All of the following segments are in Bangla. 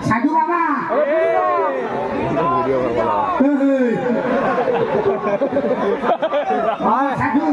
সাধু বাবা সাধু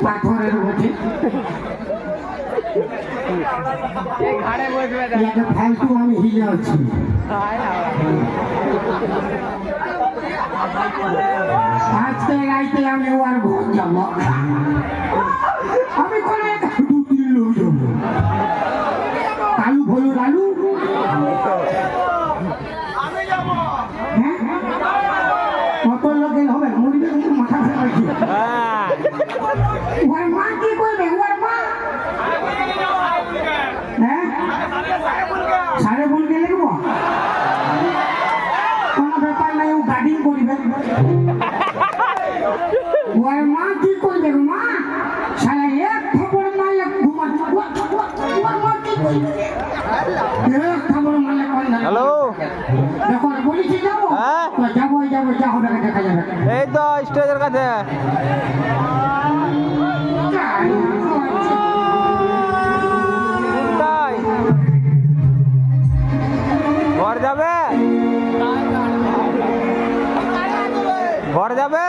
পাথরের উপরে ফালতু আমি হিলে আছি আজকে রাইতে আমি ওর ঘর যাব আমি করে দু তিন লোক যাব কালু ভলু লালু কত লোকের হবে মরিবে কিন্তু মাথা ফেলাইছি ওর মা কি করবে ওর মা হ্যাঁ সাড়ে বলকে লিখবো কোনো ব্যাপার নাই ও গার্ডিং করবে ওর মা কি করবে মা সারা এক খবর মারলে ঘুমাচ্ছে ওর মা কি করবে এক খবর মারলে হ্যালো যখন বলেছি যাবো যাবো যাবো যা হবে দেখা যাবে এই তো স্টেজের কাছে ঘর যাবে ঘর যাবে